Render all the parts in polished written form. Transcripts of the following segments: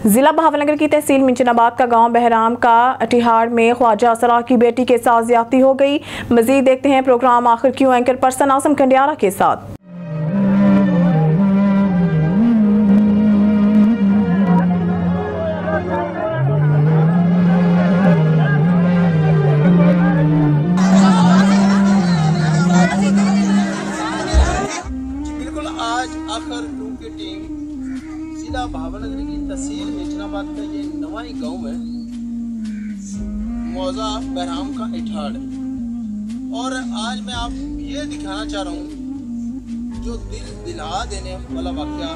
जिला बहावलनगर की तहसील मिंचनाबाद का गांव बहराम का अटिहाड़ में ख्वाजा असरा की बेटी के साथ ज्यादती हो गई। मजीद देखते हैं प्रोग्राम आखिर क्यों एंकर पर्सन आसम खंडियारा के साथ। बिल्कुल आज आखिर टू की टीम जिला बहावलनगर की तहसील मिंचनाबाद का ये नवाई गांव है, मौजा बहराम का अटिहाड़। और आज मैं आप ये दिखाना चाह रहा हूँ जो दिल दिला देने वाला वाक़या,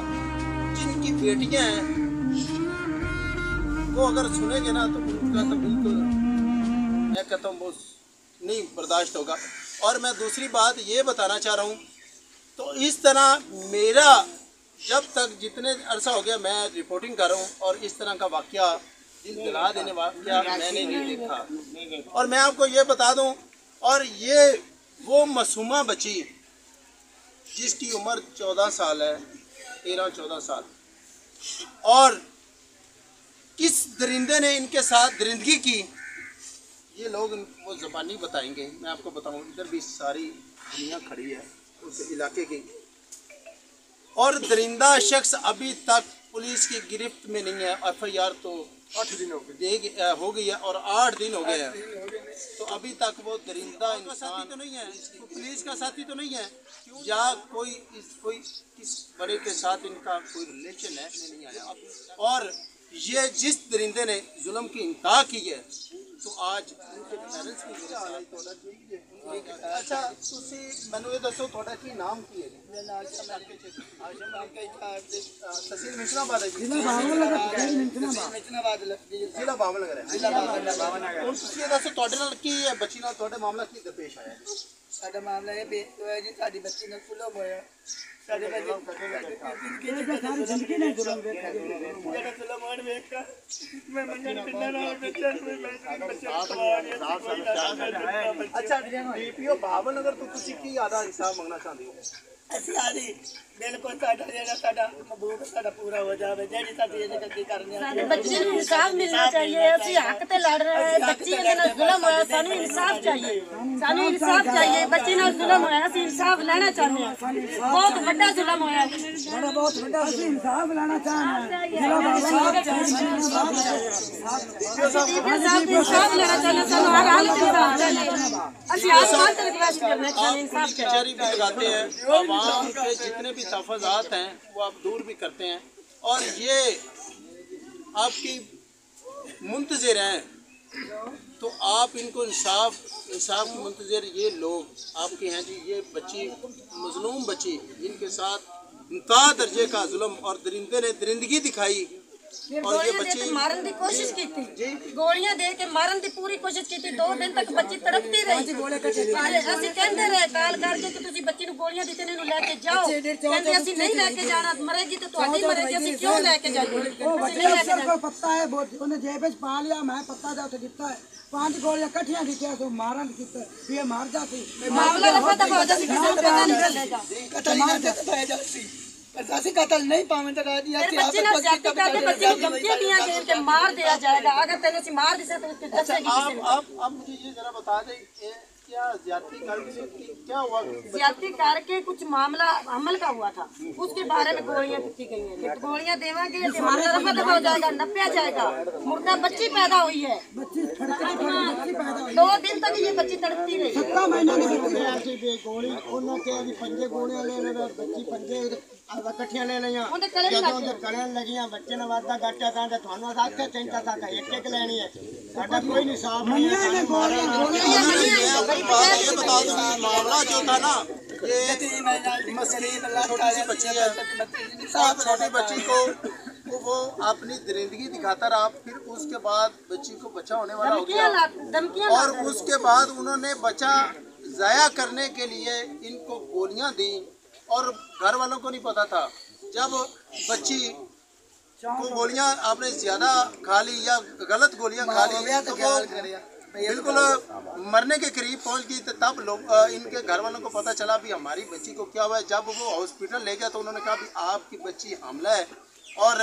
जिनकी बेटियां हैं वो अगर सुनेंगे ना तो उनका तो बिल्कुल मैं कहता हूँ वो नहीं बर्दाश्त होगा। और मैं दूसरी बात ये बताना चाह रहा हूँ, तो इस तरह मेरा जब तक जितने अरसा हो गया मैं रिपोर्टिंग कर रहा हूँ और इस तरह का वाक़या दिल दिला देने वाक़या मैंने नहीं देखा। और मैं आपको ये बता दूँ, और ये वो मासूमा बच्ची जिसकी उम्र 14 साल है, 13-14 साल, और किस दरिंदे ने इनके साथ दरिंदगी की ये लोग वो ज़बानी बताएंगे। मैं आपको बताऊँ, इधर भी सारी दुनिया खड़ी है उस इलाके की, और दरिंदा शख्स अभी तक पुलिस की गिरफ्त में नहीं है। FIR तो 8 दिन हो गई है और 8 दिन हो गए हैं, तो अभी तक वो दरिंदा इंसान तो नहीं है, पुलिस का साथी तो नहीं है, या कोई किस बड़े के साथ इनका कोई रिलेशन है नहीं आया। और ये जिस दरिंदे ने जुल्म की इंतहा की है, तो आज उनके पेरेंट्स भी अच्छा तुसी मैनू ये दसो थोड़ा की नाम की है? तहसील मिंचनाबाद है, जिला बहावलनगर है। ਹੁਣ ਤੁਸੀਂ ਇਹ ਦੱਸੋ ਤੁਹਾਡੇ ਨਾਲ ਕੀ ਹੈ, ਬੱਚੀ ਨਾਲ ਤੁਹਾਡਾ ਮਾਮਲਾ ਕੀ ਦਰਪੇਸ਼ ਆਇਆ? ਸਾਡਾ ਮਾਮਲਾ ਇਹ ਹੋਇਆ ਜੀ, ਸਾਡੀ ਬੱਚੀ ਨਾਲ ਜ਼ੁਲਮ ਹੋਇਆ। ਸਾਡੇ ਬੱਚੇ ਜ਼ਿੰਦਗੀ ਨਾਲ ਜ਼ੁਲਮ ਵੇਖਿਆ, ਜਿਹੜਾ ਜ਼ੁਲਮ ਹੋਣ ਵੇਖਿਆ ਮੈਂ ਮੰਗਣ ਪਿੰਡਾਂ ਨਾਲ ਬੱਚਿਆਂ ਨੂੰ अच्छा DPO ਬਹਾਵਲਨਗਰ ਤੋਂ ਤੁਸੀਂ ਕੀ ਆਦਾ ਇਨਸਾਫ ਮੰਗਣਾ ਚਾਹੁੰਦੇ ਹੋ? ਅਸੀਂ ਆਦੀ बिल्कुल साडा जेड़ा साडा महबूब साडा पूरा हो जावे, जेड़ी साडी इहने गलती करनी है। बच्चे को इंसाफ मिलना चाहिए। असि हक ते लड़ रहे हैं, बच्ची दे नाल जुल्म होया, सानू इंसाफ चाहिए, सानू इंसाफ चाहिए। बच्ची नाल जुल्म होया, असि इंसाफ लेना चाहते हैं। बहुत बड़ा जुल्म होया, बड़ा बहुत बड़ा, असि इंसाफ लेना चाहते हैं। इंसाफ लेना चाहिए, सानू हर हालत में इंसाफ चाहिए। असि आसमान तक रिक्वेस्ट करना चाहिए, इंसाफ चाहिए। भी लगाते हैं, आवाम के जितने भी तहफ़्फ़ुज़ात हैं वो आप दूर भी करते हैं, और ये आपकी मुंतज़िर हैं, तो आप इनको इंसाफ की मुंतज़िर ये लोग आपके हैं जी। ये बच्ची मज़लूम बच्ची जिनके साथ इंतहा दर्जे का जुल्म और दरिंदे ने दरिंदगी दिखाई, और ये बच्ची मारन की कोशिश की थी, गोलियां दे के मारन की पूरी कोशिश की थी। 2 दिन तक बच्ची तड़पती रही। असि कहते रहे काल करके कि तुसी बच्ची नूं गोलियां दित्ते ने लेके जाओ, कहते असि नहीं लेके जाना, मरेगी तो तुहाडी मरेगी, असि क्यों लेके जाइए? पत्ता है उन्हें जेब च पा लिया, मैं पत्ता जा उसे दिता है, 5 गोलियां कट्ठियां दित्तियां, तो मारन कीता ये मार जाती मामला रफा दफा हो जासी, किसी को पता नहीं चलेगा। कतल ना ते जासी, ऐसी कतल नहीं पावे तो राजी आती है। बच्ची ना जाती करके बच्ची को धमकियां दिया गई कि मार दिया जाएगा, अगर तेरे से मार दिसे तो उसके दसेगी किसी ने। आप मुझे ये जरा बता दें, क्या ज्यादती करके क्या हुआ? ज्यादती करके कुछ मामला अमल का हुआ था, उसके बारे में गोलियां दी गई हैं। तो गोलियां देवांगे तो मामला रफा दफा हो जाएगा, नपया जाएगा। मुर्दा बच्ची पैदा हुई है, 2 दिन तक ये बच्ची तड़पती रही। 7 महीने की गोली उन्होंने क्या भी 5 गोलियां ले बच्ची 5 कट्ठियां ले लिया, जदों कड़न लगियां बच्चे ने वादा गाटा था ते थानों आखे चिंता था एक लेनी है, साडा कोई नहीं साफ नहीं है। ये बता दो मामला जो था ना, ये मस्कीन छोटी सी बच्ची है, छोटी बच्ची को वो अपनी दरिंदगी दिखाता रहा, फिर उसके बाद बच्ची को बच्चा होने वाला हो गया, और उसके बाद उन्होंने बच्चा ज़ाया करने के लिए इनको गोलियां दी, और घर वालों को नहीं पता था। जब बच्ची को गोलियां आपने ज़्यादा खा ली या गलत गोलियां खा ली तो वो बिल्कुल मरने के करीब पहुंच गई, तो तब लोग इनके घर वालों को पता चला भी हमारी बच्ची को क्या हुआ है। जब वो हॉस्पिटल ले गया तो उन्होंने कहा भी आपकी बच्ची हमला है, और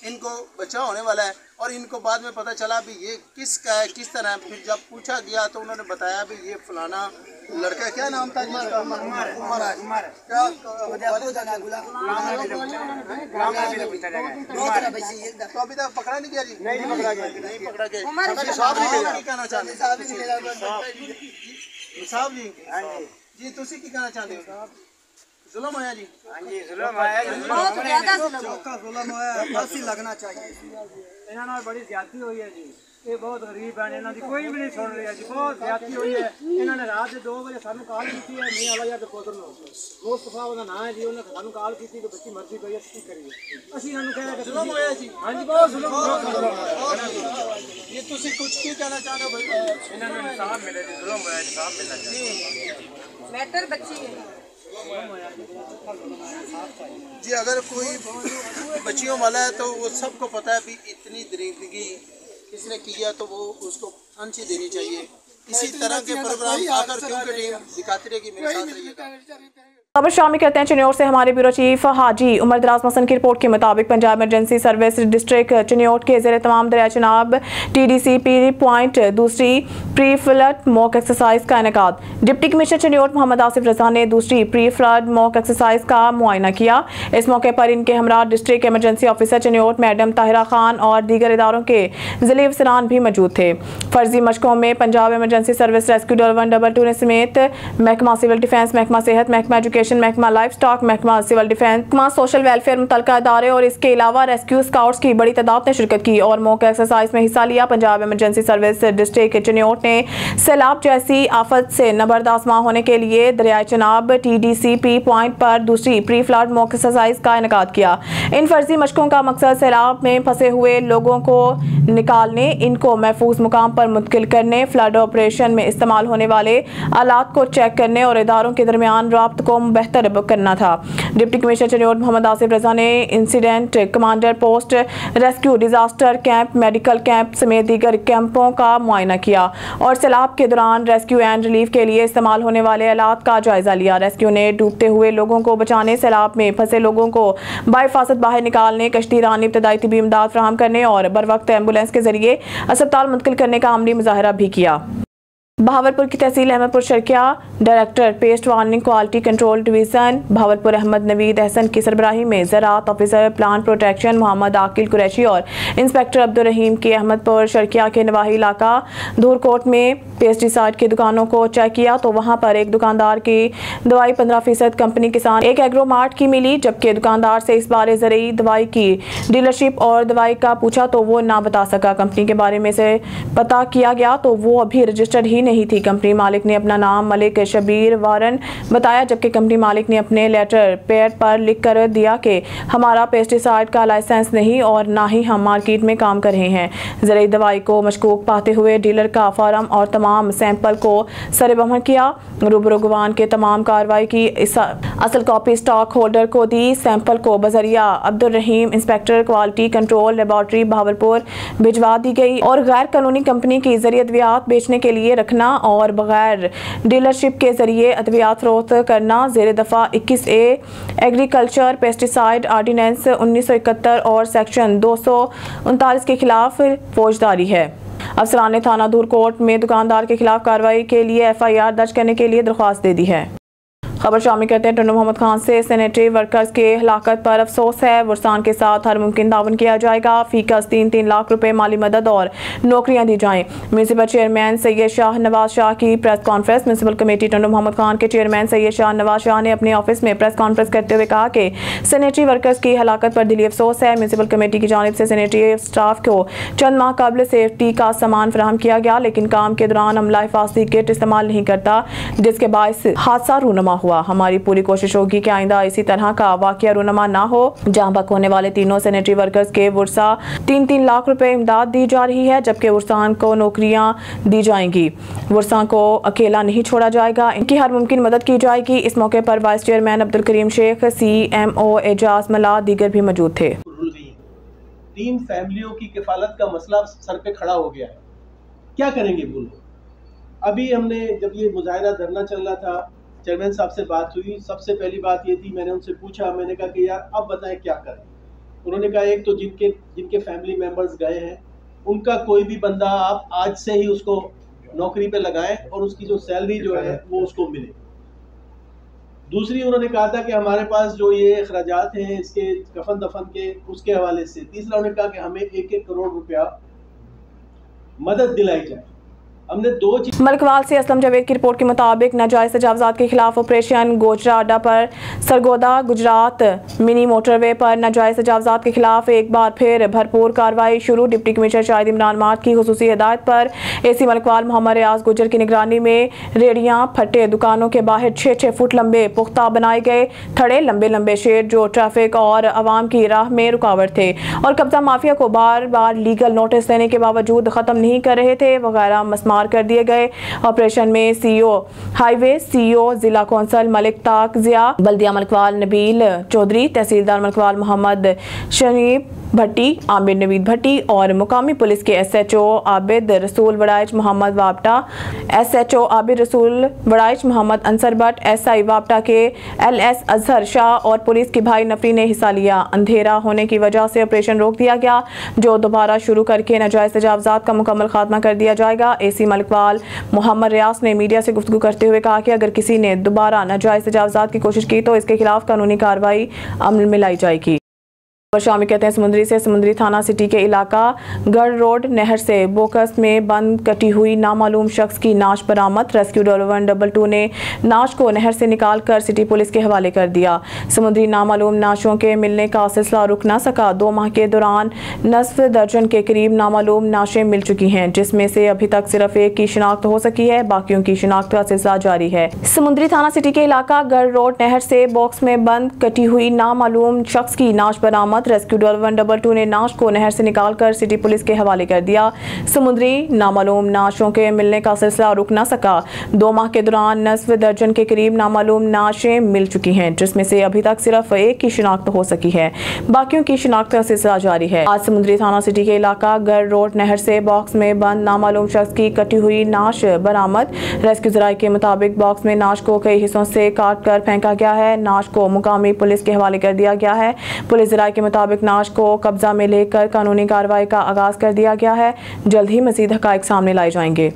इनको बच्चा होने वाला है। और इनको बाद में पता चला भी ये किसका है, किस तरह है। फिर जब पूछा गया तो उन्होंने बताया भी ये फलाना लड़का, क्या नाम था जिसका? तो अभी तक पकड़ा नहीं गया जी? नहीं पकड़ा गया, नहीं पकड़ा गया। कहना चाहते साहब जी? जी तुसी की कहना चाहते हो? जुल्म होया जी? हाँ जी जुल्म होया, बहुत ज्यादा जुल्म होया, फांसी लगना चाहिए। इन्होंने बड़ी ज्यादती हुई है जी, ये बहुत गरीब है, इन्होंने कोई भी नहीं सुन रहा जी, बहुत ज्यादती हुई है। इन्होंने रात के 2 बजे सानू कॉल की है, नहीं आला या कोदर नो मुस्तफा का नाम है जी, उन्होंने सानू कॉल की कि बच्ची मर्जी पई है की करिए। असि इन्होंने कहा कि जुल्म होया जी। हां जी बहुत जुल्म होया। ये तुसी कुछ की कहना चाहते हो भाई? इन्होंने इंसाफ मिले जी, जुल्म होया, इंसाफ मिलना चाहिए। मैटर बच्ची है जी। अगर कोई बच्चियों वाला है तो वो सबको पता है भी इतनी दरिंदगी किसने किया, तो वो उसको फांसी देनी चाहिए। इसी तरह के प्रोग्राम आकर क्योंकि टीम दिखाती रहेगी, मेरे साथ रहिएगा। खबर शामिल करते हैं चिन्योट से। हमारे ब्यूरो चीफ हाजी उमर दराज मसन की रिपोर्ट के मुताबिक Punjab emergency service district Chiniot के ज़ेरे तमाम दरिया चिनाब TDC पी पॉइंट दूसरी प्री फ्लड मॉक एक्सरसाइज का इनेकाद। डिप्टी कमिश्नर चिन्योट मोहम्मद आसिफ रजा ने दूसरी प्री फ्लड मॉक एक्सरसाइज का मुआयना किया। इस मौके पर इनके हमरा district emergency officer Chiniot madam Tahira Khan और दीगर इदारों के ज़िले अफसरान भी मौजूद थे। फर्जी मशकों में पंजाब इमरजेंसी सर्विस रेस्क्यू 122 समेत महकमा सिविल डिफेंस, महकमा सेहत, महकमा एजुकेशन, महकमा लाइफ स्टॉक, महकमा सिविल डिफेंस, महकमा सोशल वेलफेयर मुतल्लिका इदारे और इसके अलावा रेस्क्यू स्काउट्स की बड़ी तादाद ने शिरकत की और मॉक एक्सरसाइज में हिस्सा लिया। Punjab emergency service district Chiniot ने सैलाब जैसी आफत से नबरदाश्त होने के लिए दरियाए चिनाब TDC पी पॉइंट पर दूसरी प्री फ्लड मॉक एक्सरसाइज का इनेकाद किया। इन फर्जी मशकों का मकसद सैलाब में फंसे हुए लोगों को निकालने, इनको महफूज मुकाम पर मुंतकिल करने, फ्लड ऑपरेशन में इस्तेमाल होने वाले आलात को चेक करने और इदारों के दरमियान राब्त को बेहतर करना था। डिप्टी कमिश्नर चिन्योट मोहम्मद आसिफ रजा ने incident commander post, rescue, disaster camp, medical camp समेत दीगर कैंपों का मुआयना किया और सैलाब के दौरान रेस्क्यू एंड रिलीफ के लिए इस्तेमाल होने वाले आलात का जायजा लिया। रेस्क्यू ने डूबते हुए लोगों को बचाने, सैलाब में फंसे लोगों को बाहिफाजत बाहर निकालने, कश्ती रानी इब्तदाई तिबी इमदाद फराहम करने और बर वक्त एम्बुलेंस के जरिए अस्पताल मुंतकिल करने का अमली मुजाहरा भी किया। बहावलपुर की तहसील Ahmadpur Sharqia director pest warning quality control division Bahawalpur Ahmad Naveed Ahsan की सरबराही में ज़राअत officer plant protection Mohammad Aqil Qureshi और इंस्पेक्टर अब्दुल रहीम के अहमदपुर शर्किया के नवाही इलाका धूरकोट में पेस्टिसाइड की दुकानों को चेक किया तो वहां पर एक दुकानदार की दवाई 15% कंपनी किसान एक एग्रो मार्ट की मिली, जबकि दुकानदार से इस बारे ज़रूरी दवाई की डीलरशिप और दवाई का पूछा तो वो ना बता सका। कंपनी के बारे में से पता किया गया तो वो अभी रजिस्टर्ड ही नहीं थी। कंपनी मालिक ने अपना नाम मलिक शबीर वारन बताया, जबकि कंपनी मालिक ने अपने लेटर पैड पर लिख कर दिया कि हमारा पेस्टिसाइड का लाइसेंस नहीं और ना ही हम मार्केट में काम कर रहे हैं। ज़रूरी दवाई को मशकूक पाते हुए डीलर का फार्म और तमाम सैंपल को सरेबहर किया। रूबरू गवान के तमाम कार्रवाई की असल कॉपी स्टॉक होल्डर को दी। सैंपल को बजरिया Abdul Rahim inspector quality control laboratory Bahawalpur भिजवा दी गई और गैर कानूनी कंपनी की जरिए अद्वियात बेचने के लिए रखना और बगैर डीलरशिप के जरिए अद्वियात फरोख्त करना ज़ेर दफ़ा 21A एग्रीकल्चर पेस्टिसाइड आर्डिनेंस 1971 और सेक्शन 239 के खिलाफ फौजदारी है। अफसरान ने थाना धूरकोट में दुकानदार के खिलाफ कार्रवाई के लिए FIR दर्ज करने के लिए दरख्वास्त दे दी है। खबर शामिल करते हैं टुन्नू मोहम्मद खान से। सैनिटरी वर्कर्स के हलाकत पर अफसोस है, वर्सान के साथ हर मुमकिन ताउन किया जाएगा। फीकस 3-3 लाख रुपए माली मदद और नौकरियां दी जाएं। म्यूनसिपल चेयरमैन सैयद शाह नवाज शाह की press conference. Municipal committee Tando Mohammad Khan के चेयरमैन सैयद शाह नवाज शाह ने अपने ऑफिस में प्रेस कॉन्फ्रेंस करते हुए कहा कि सैनिटरी वर्कर्स की हलाकत पर दिली अफसोस है। म्यूनसिपल कमेटी की जानिब से सैनिटरी स्टाफ को चंद माह कबल सेफ्टी का सामान फराहम किया गया, लेकिन काम के दौरान अमला हिफाजती किट इस्तेमाल नहीं करता, जिसके बायस हादसा रूनमा हुआ। हमारी पूरी कोशिश होगी कि आइंदा इसी तरह का वाकया रूनमा ना हो। जहां बक होने वाले तीनों सैनिटरी वर्कर्स के वर्सा 3-3 लाख रुपए इमदाद दी जा रही है, जबकि वर्सान को नौकरियां दी जाएंगी। वर्सान को अकेला नहीं छोड़ा जाएगा, इनकी हर मुमकिन मदद की जाएगी। इस मौके पर vice chairman Abdul Karim Sheikh, CMO Ejaz मला दीगर भी मौजूद थे। 3 फैमिलियों की किफालत का मसला सर पे खड़ा हो गया है, क्या करेंगे वो लोग? अभी हमने जब ये मुजाहिरा धरना चल रहा था, चेयरमैन साहब से बात हुई। सबसे पहली बात ये थी, मैंने उनसे पूछा, मैंने कहा कि यार अब बताएं क्या करें। उन्होंने कहा एक तो जिनके फैमिली मेंबर्स गए हैं उनका कोई भी बंदा आप आज से ही उसको नौकरी पे लगाएं और उसकी जो सैलरी जो है वो उसको मिले। दूसरी उन्होंने कहा था कि हमारे पास जो ये अखराजात हैं इसके कफन दफन के उसके हवाले से। तीसरा उन्होंने कहा कि हमें 1-1 करोड़ रुपया मदद दिलाई जाए। हमने मलकवाल से असलम जावेद की रिपोर्ट के मुताबिक नाजायज तजावजात के खिलाफ ऑपरेशन गोजरा अड्डा पर सरगोदा गुजरात मिनी मोटरवे पर नाजायज तजावजात के खिलाफ एक बार फिर भरपूर कार्रवाई शुरू। Deputy commissioner Shahid Imran mart की खुसूसी हिदायत पर एसी मलकवाल मोहम्मद रियाज गुजर की निगरानी में रेडियां फटे दुकानों के बाहर 6-6 फुट लंबे पुख्ता बनाए गए थड़े, लंबे लंबे शेड जो ट्रैफिक और आवाम की राह में रुकावट थे और कब्जा माफिया को बार बार लीगल नोटिस देने के बावजूद खत्म नहीं कर रहे थे वगैरह मसमार कर दिए गए। ऑपरेशन में सीईओ हाईवे, सीईओ जिला कौंसल मलिक ताक जिया, बल्दिया मलकवाल नबील चौधरी, तहसीलदार मलकवाल मोहम्मद शरीफ भट्टी, आमिर नवीद भट्टी और मुकामी पुलिस के SHO आबिद रसूल वड़ाइच मोहम्मद वापटा, SHO आबिद रसूल वड़ाइच मोहम्मद अंसर भट्ट, SI वापटा के LS अजहर शाह और पुलिस की भाई नफरी ने हिस्सा लिया। अंधेरा होने की वजह से ऑपरेशन रोक दिया गया जो दोबारा शुरू करके नाजायज तजावजात का मुकम्मल खात्मा कर दिया जाएगा। एसी मलकवाल मोहम्मद रियाज ने मीडिया से गुफ्तगू करते हुए कहा कि अगर किसी ने दोबारा नाजायज तजावजात की कोशिश की तो इसके खिलाफ कानूनी कार्रवाई अमल में लाई जाएगी। शामी कहते हैं समुद्री से समुद्री थाना सिटी के इलाका गढ़ रोड नहर से बोकस में बंद कटी हुई नामालूम शख्स की नाश बरामद। रेस्क्यू डॉल 122 ने नाश को नहर से निकाल कर सिटी पुलिस के हवाले कर दिया। समुद्री नामालूम नाशों के मिलने का सिलसिला रुक न सका। 2 माह के दौरान नस्फ दर्जन के करीब नामालूम नाशें मिल चुकी हैं जिसमें से अभी तक सिर्फ एक की शिनाख्त हो सकी है, बाकियों की शिनाख्त का सिलसिला जारी है। समुद्री थाना सिटी के इलाका गढ़ रोड नहर से बॉक्स में बंद कटी हुई नामालूम शख्स की नाश बरामद। रेस्क्यू डॉल 122 ने नाश को नहर से निकालकर सिटी पुलिस के हवाले कर दिया। समुद्री नामालूम नाशों के मिलने का सिलसिला रुक न सका। 2 माह के दौरान नस्फ दर्जन के करीब नामालूम नाशें मिल चुकी हैं जिसमें से अभी तक सिर्फ एक की शिनाख्त हो सकी है, बाकियों की शिनाख्त का सिलसिला जारी है। आज समुद्री थाना सिटी के इलाका गढ़ रोड नहर से बॉक्स में बंद नामालूम शख्स की कटी हुई नाश बरामद। रेस्क्यू जराये के मुताबिक बॉक्स में नाश को कई हिस्सों से काट कर फेंका गया है। नाश को मुकामी पुलिस के हवाले कर दिया गया है। पुलिस जराये के मुताबिक नाश को कब्जा में लेकर कानूनी कार्रवाई का आगाज कर दिया गया है। जल्द ही मजीद हकाइक सामने लाए जाएंगे।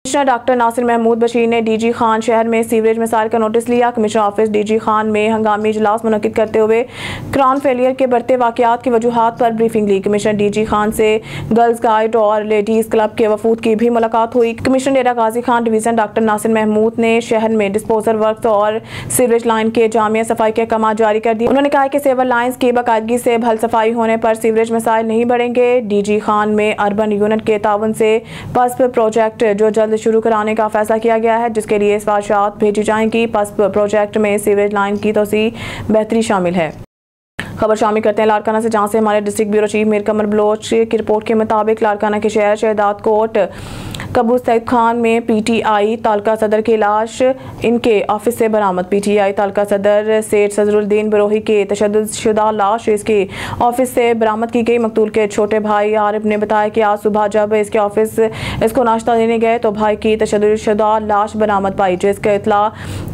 कमिश्नर डॉक्टर नासिर महमूद बशीर ने DG खान शहर में सीवरेज मिसाइल का नोटिस लिया। कमिश्नर ऑफिस DG खान में हंगामी इजलास मुनक्किद करते हुए क्रॉन फेलियर के बढ़ते वाकयात की वजूहात पर ब्रीफिंग ली। कमिश्नर DG खान से गर्ल्स गाइड और लेडीज क्लब के वफूद की भी मुलाकात हुई। कमिश्नर डेरा गाजी खान डिवीजन डॉक्टर नासिर महमूद ने शहर में डिस्पोजल वर्क और सीवरेज लाइन के जामिया सफाई के अहकाम जारी कर दिए। उन्होंने कहा कि सेवर लाइन्स की बाकायदगी से भल सफाई होने पर सीवरेज मिसाइल नहीं बढ़ेंगे। DG खान में अर्बन यूनिट के ताउन से पस्प प्रोजेक्ट जो जल्द शुरू कराने का फैसला किया गया है जिसके लिए सिफारिशात भेजी जाएंगी। पस्प प्रोजेक्ट में सीवरेज लाइन की तोसी बेहतरी शामिल है। खबर शामिल करते हैं लाड़काना से जहां से हमारे डिस्ट्रिक्ट ब्यूरो चीफ मीर कमर बलोच की रिपोर्ट के मुताबिक लाड़काना के शहर शहदाद कोट कबूल सईद खान में PTI तालका सदर की लाश इनके ऑफिस से बरामद। PTI तालका सदर सेठ सजरुद्दीन बरोही के तशद्दुदशुदा लाश इसके ऑफिस से बरामद की गई। मकतूल के छोटे भाई आरिफ ने बताया कि आज सुबह जब इसके ऑफिस इसको नाश्ता देने गए तो भाई की तशद्दुदशुदा लाश बरामद पाई जिसका इतला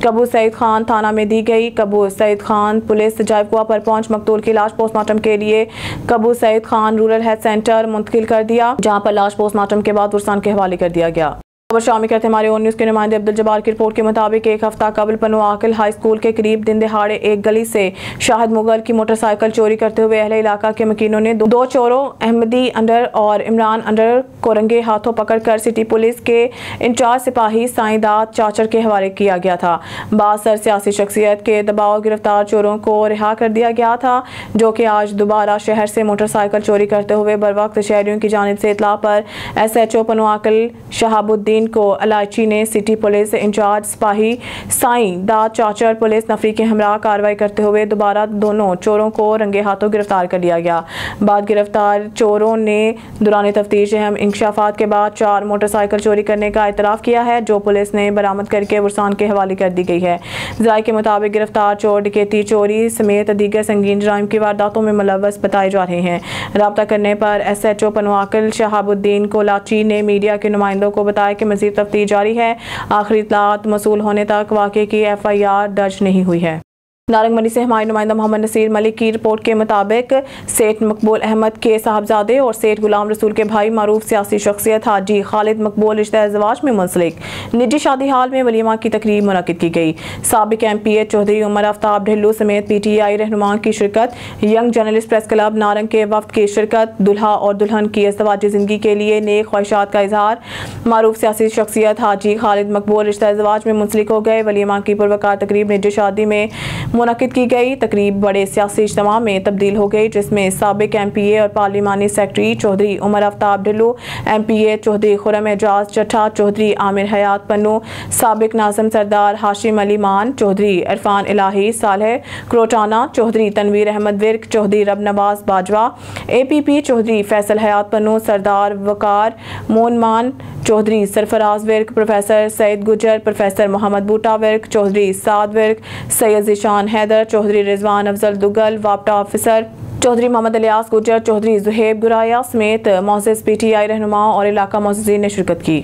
कबूल सईद खान थाना में दी गई। कबूल सईद खान पुलिस जायकुआ पर पहुंच मकतूल की लाश पोस्टमार्टम के लिए कबूल Saeed Khan rural health centre मुंतकिल कर दिया जहां पर लाश पोस्टमार्टम के बाद वरसान के हवाले कर दिया गया। खबर शामिल करते हमारे ओन न्यूज़ के नुमाइंदे अब्दुल जब्बार की रिपोर्ट के मुताबिक एक हफ्ता कबल पनो आकिल हाई स्कूल के करीब दिन दहाड़े एक गली से शाहिद मुगल की मोटरसाइकिल चोरी करते हुए अहले इलाका के मकीनों ने 2 चोरों अहमदी अंडर और इमरान अंडर को रंगे हाथों पकड़कर सिटी पुलिस के इंचार्ज सिपाही साईदाद चाचर के हवाले किया गया था। बासर सियासी शख्सियत के दबाव गिरफ्तार चोरों को रिहा कर दिया गया था जो कि आज दोबारा शहर से मोटरसाइकिल चोरी करते हुए बर वक्त शहरियों की जानिब से इतला पर SHO पनो आकिल शहाबुद्दीन को अलाची ने सिटी पुलिस इंचार्ज सिपाही साईं दाद चाचर पुलिस नफरी के हमरा कार्रवाई करते हुए दोबारा दोनों चोरों को रंगे हाथों गिरफ्तार कर लिया गया। बाद गिरफ्तार चोरों ने दौरान तफ्तीश अहम इंकशाफात के बाद 4 मोटरसाइकिल चोरी करने का इतराफ़ किया है जो पुलिस ने बरामद करके वरसान के हवाले कर दी गई है। ज़राए के मुताबिक गिरफ्तार चोर डकैती चोरी समेत दीगर संगीन जराइम की वारदातों में मुलव्वस बताए जा रहे हैं। राब्ता करने पर SHO पनो आकिल शहाबुद्दीन को लाची ने मीडिया के नुमाइंदों को बताया कि मज़ीद तफ्तीश जारी है। आखिरी इत्तलात मसूल होने तक वाक़े की FIR दर्ज नहीं हुई है। नारंगमंडी से हमारे नुमाइंदा मोहम्मद नसीर मलिक की रिपोर्ट के मुताबिक सेठ मकबूल अहमद के साहबजादे और सेठ गुलाम रसूल के भाई मारूफ सियासी शख्सियत हाजी खालिद मकबूल रिश्ता ज़वाज में मुंसलिक निजी शादी हाल में वलीमा की तकरीब मुनक़िद की गई। साबिक MP चौधरी उमर आफ्ताब ढिल्लू समेत PTI रहनुमा की शिरकत, young journalist press club Narang के वफ्द की शिरकत, दुल्हा और दुल्हन की अज़दवाजी ज़िंदगी के लिए नेक ख्वाहिशात का इजहार। मारूफ सियासी शख्सियत हाजी खालिद मकबूल रिश्ता ज़वाज में मुंसलिक हो गए। वलीमा की पुरवकार तकरीब निजी शादी में मुनक़िद की गई। तकरीब बड़े सियासी इज्तिमा में तब्दील हो गई, जिसमें साबिक MPA और पार्लिमानी सेक्रेटरी चौधरी उमर आफ्ताब ढिल्लू, MPA चौधरी खुरम एजाज चट्ठा, चौधरी आमिर हयात पन्नू, साबिक नाज़िम सरदार हाशिम अली मान, चौधरी इरफान इलाही सालेह क्रोटाना, चौधरी तनवीर अहमद विर्क, चौधरी रब नवाज बाजवा, APP चौधरी फैसल हयात पन्नू, सरदार वकार मोन मान, चौधरी सरफराज विर्क, प्रोफेसर सईद गुजर, प्रोफेसर मोहम्मद बूटा विर्क, चौधरी साद विर्क, सैयद ज़ीशान हैदर, चौधरी रिजवान अफजल दुगल, वापटा ऑफिसर चौधरी मोहम्मद इलियास गुजर, चौधरी जुहेब गुराया समेत मौजूद PTI रहनुमा और इलाका मौजूदीन ने शिरकत की।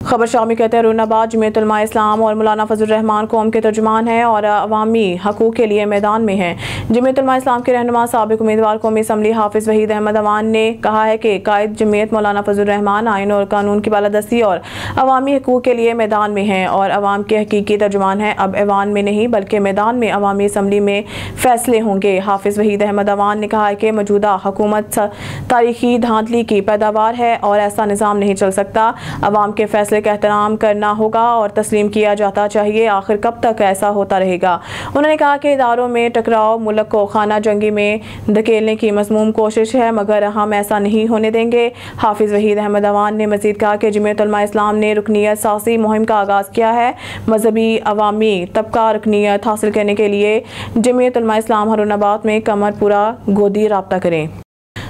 खबर शामी कहते हैं रुनाबाद जमीयत उलमा इस्लाम और मौलाना फजल रहमान कौम के तर्जुमान हैं और अवामी हकूक़ के लिए मैदान में हैं। जमीयत उलमा इस्लाम के रहनुमा साबिक उम्मीदवार कौमी असम्बली हाफिज़ वहीद अहमद अवान ने कहा है कि कायद जमीयत मौलाना फजल रहमान आइन और कानून की बालादस्ती और अवामी हकूक़ के लिए मैदान में हैं और अवाम के हकीकी तर्जुमान हैं। अब ऐवान में नहीं बल्कि मैदान में अवामी असम्बली में फैसले होंगे। हाफिज़ वहीद अहमद अवान ने कहा है कि मौजूदा हुकूमत तारीखी धांधली की पैदावार है और ऐसा निज़ाम नहीं चल सकता। अवाम के फैसले का एहतराम करना होगा और तस्लीम किया जाता चाहिए। आखिर कब तक ऐसा होता रहेगा? उन्होंने कहा कि इदारों में टकराव मुल्क को खाना जंगी में धकेलने की मज़मूम कोशिश है, मगर हम ऐसा नहीं होने देंगे। हाफिज़ वहीद अहमद अवान ने मज़ीद कहा कि जमीयत उलमा इस्लाम ने रुकनियत सासी मुहिम का आगाज़ किया है। मजहबी अवामी तबका रुकनियत हासिल करने के लिए जमीयत उलमा इस्लाम हरुनाबाद में कमर पूरा गोदी राब्ता करें।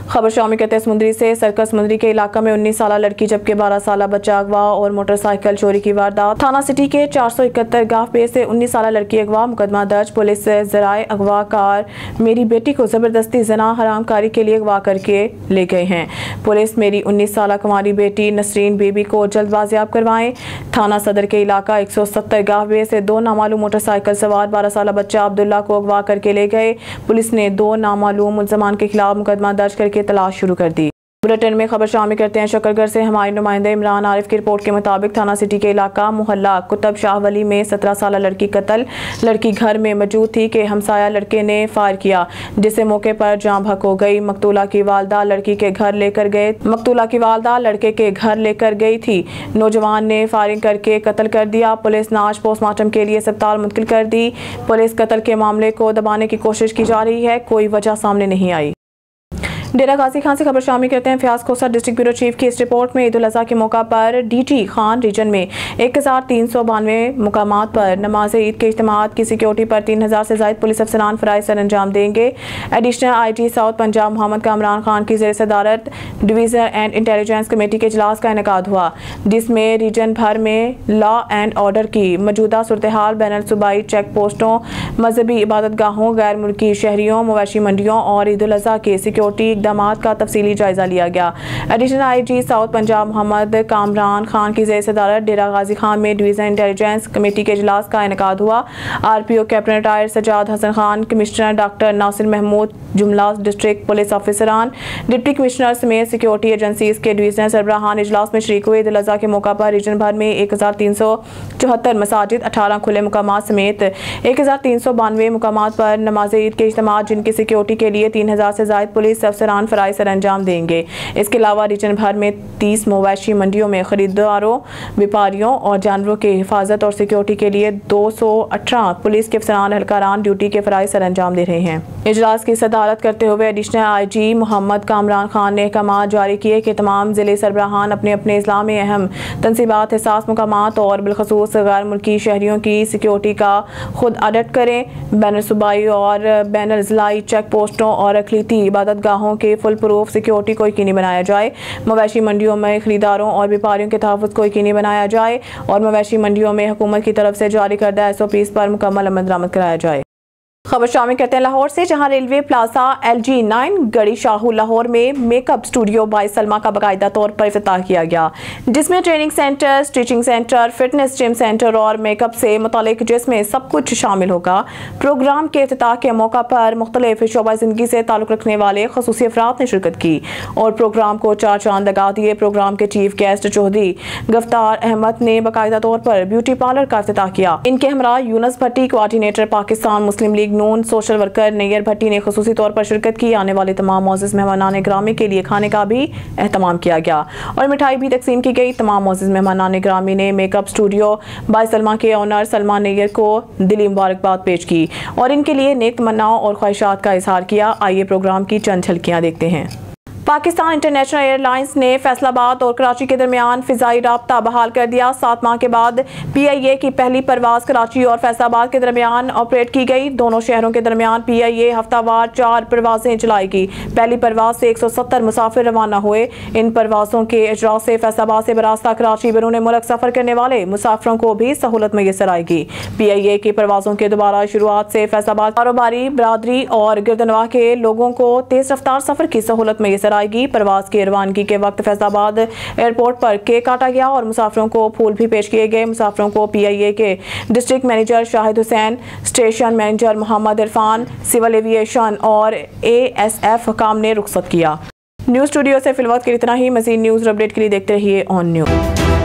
खबर शामी कहते हैं समुंदरी से सर्कस समुंदरी के इलाका में 19 साल लड़की जबकि 12 साल बच्चा अगवा और मोटरसाइकिल चोरी की वारदात। थाना सिटी के 471 गांव पे से 19 साल लड़की अगवा, मुकदमा दर्ज। पुलिस जराए अगवा कार मेरी बेटी को जबरदस्ती जना हरामकारी के लिए अगवा करके ले गए हैं। पुलिस मेरी 19 साल कुंवारी बेटी नसरीन बेबी को जल्द बाजियाब करवाएं। थाना सदर के इलाका 170 गांव पे से 2 नामालूम मोटरसाइकिल सवार 12 साल बच्चा अब्दुल्ला को अगवा करके ले गए। पुलिस ने 2 नामालूम मुल्ज़मान के खिलाफ मुकदमा दर्ज करके तलाश शुरू कर दी। बुलेटिन में खबर शामिल करते हैं शकरगढ़ से हमारे नुमाइंदे इमरान आरिफ की रिपोर्ट के मुताबिक थाना सिटी के इलाका मोहल्ला कुतुब शाह वली में 17 साल लड़की कत्ल। लड़की घर में मौजूद थी कि हमसाया लड़के ने फायर किया, जिससे मौके पर जान भक हो गई। मकतूला की वालदा लड़की के घर लेकर गए मकतूला की वालदा लड़के के घर लेकर गई थी। नौजवान ने फायरिंग करके कत्ल कर दिया। पुलिस ने आज पोस्टमार्टम के लिए अस्पताल मुंतकिल कर दी। पुलिस कत्ल के मामले को दबाने की कोशिश की जा रही है, कोई वजह सामने नहीं आई। डेरा गाजी खान से खबर शामिल करते हैं फयाज खोसर डिस्ट्रिक्ट ब्यूरो चीफ की इस रिपोर्ट में ईद उल अज़हा के मौका पर DT खान रीजन में 1392 मुकामात पर नमाज ईद के इज्तिमात की सिक्योरिटी पर 3000 से ज़ायद पुलिस अफसरान फ़राइज़ सर अंजाम देंगे। Additional IG south Punjab Mohammad Kamran Khan की ज़ेर सदारत डिवीज़न एंड इंटेलिजेंस कमेटी के इजलास का इनेकाद हुआ, जिसमें रीजन भर में लॉ एंड ऑर्डर की मौजूदा सूरत हाल, बैनुल सूबाई चेक पोस्टों, मजहबी इबादत गाहों, गैर मुल्की शहरियों, मवेशी मंडियों और ईद उल अज़हा के सिक्योरिटी इक़दामात का तफसीली जायजा लिया गया। Additional IG south Punjab Mohammad Kamran Khan की ज़ेर सदारत डेरा गाजी खान में डिवीज़न इंटेलिजेंस कमेटी के इजलास का इनेकाद हुआ। RPO captain retired Sajjad Hasan Khan, commissioner doctor Nasir Mahmood, जुमला डिस्ट्रिक्ट पुलिस ऑफिसरान, डिप्टी कमिश्नर समेत सिक्योरिटी एजेंसीज के डिवीजनल सरबराहान इजलास में शरीक हुए। ईद उल अज़हा के मौका पर रीजन भर में 1374 मसाजिद, 18 खुले मुकामात समेत 1392 मुकामात पर नमाज ईद के इज्तिमात, जिनकी सिक्योरिटी के लिए 3000 से ज़ायद पुलिस अफसरान फ़राइज़ सर अंजाम देंगे। इसके अलावा रीजन भर में 30 मवेशी मंडियों में खरीदारों, व्यापारियों और जानवरों की हिफाजत और सिक्योरिटी के लिए 218 पुलिस के अफसरान एहलकारान ड्यूटी के फ़राइज़ सर अंजाम दे रहे हैं। इजलास की सदारत करते हुए एडिशनल IG मोहम्मद कामरान खान ने अहकाम जारी किए कि तमाम ज़िले सरबराहान अपने अपने इस्लाह में अहम तनसीबात, हसास मुकामात और बिलखसूस गैर मुल्की शहरियों की सिक्योरिटी का खुद ऑडिट करें। बैनुल सूबाई और बैनुल ज़िलाई चेक पोस्टों और अक़लीती इबादत गाहों के फुल प्रूफ सिक्योरिटी को यकीनी बनाया जाए। मवेशी मंडियों में खरीदारों और व्यापारियों के तहफ़्फ़ुज़ को यकीनी बनाया जाए और मवेशी मंडियों में हुकूमत की तरफ से जारी करदा SOPs पर मुकम्मल अमल दरामद कराया जाए। खबर शामिल करते हैं लाहौर से, जहां रेलवे प्लाजा LG9 गड़ी शाहू लाहौर में मेकअप स्टूडियो बाय सलमा का बाकायदा तौर पर इफ्तिताह किया गया, जिसमें training centre, stitching centre, fitness gym centre और मेकअप से मुतालिक जिसमें सब कुछ शामिल होगा। प्रोग्राम के इफ्तिताह के मौका पर मुख्तलिफ शोबा जिंदगी से ताल्लुक रखने वाले खसूसी अफराद ने शिरकत की और प्रोग्राम को चार चांद लगा दिए। प्रोग्राम के चीफ गेस्ट चौधरी गफ्तार अहमद ने बाकायदा तौर पर ब्यूटी पार्लर का इफ्तिताह किया। इनके हमरा यूनुस भट्टी, कोऑर्डिनेटर पाकिस्तान मुस्लिम लीग नून, सोशल वर्कर नैयर भट्टी ने खुसूसी तौर पर शिरकत की। आने वाले तमाम मोअज़्ज़िज़ मेहमानान ग्रामी के लिए खाने का भी एहतमाम किया गया और मिठाई भी तकसीम की गई। तमाम मोअज़्ज़िज़ मेहमानान ग्रामी ने मेकअप स्टूडियो बाय सलमा के ऑनर सलमा नैयर को दिली मुबारकबाद पेश की और इनके लिए नेक तमन्नाओं और ख्वाहिशात का इजहार किया। आइए प्रोग्राम की चंद झलकियां देखते हैं। पाकिस्तान इंटरनेशनल एयरलाइंस ने फैसलाबाद और कराची के दरमियान फिजाई राब्ता बहाल कर दिया। 7 माह के बाद PIA की पहली परवाज कराची और फैसलाबाद के दरमियान ऑपरेट की गई। दोनों शहरों के दरमियान PIA हफ्तावार 4 परवाजें चलाएगी। पहली परवाज से 170 मुसाफिर रवाना हुए। इन परवाजों के इजरा से फैसलाबाद से बरास्ता कराची बैरून मुल्क सफर करने वाले मुसाफिरों को भी सहूलत मैसर आएगी। PIA की परवाजों के दोबारा शुरुआत से फैसलाबाद कारोबारी बरादरी और गिरदनवाह के लोगों को तेज रफ्तार सफर की सहूलत मैसर आएगी। परवाज की रवानगी के वक्त फैसलाबाद एयरपोर्ट पर केक काटा गया और मुसाफिरों को फूल भी पेश किए गए। मुसाफिरों को PIA के district manager Shahid Hussain, station manager Mohammad Irfan, civil aviation और ASF हकाम ने रुखसत किया। न्यूज़ स्टूडियो से फिलहाल के इतना ही। मज़ीद न्यूज़ अपडेट के लिए देखते रहिए ऑन न्यूज़।